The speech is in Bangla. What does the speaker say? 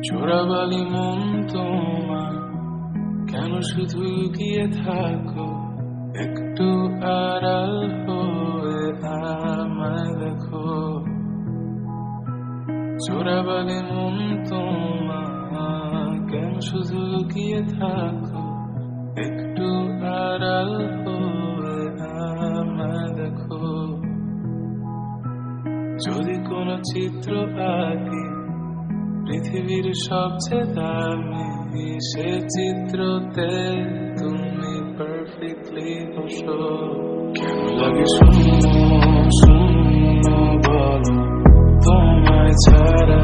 চোরাবালি মন তোমার কেন শুধু লুকিয়ে থাকো, একটু আড়াল হয়ে আমায় দেখো। চোরাবালি মন তোমার কেন শুধু লুকিয়ে থাকো, একটু আড়াল হয়ে আমায় দেখো। যদি কোনো চিত্র আঁকি পৃথিবীর সবচেয়ে দামি, সে চিত্রতে তুমি পারফেক্টলি বসো। কেন লাগে শূন্য শূন্য বলো তোমায় ছাড়া।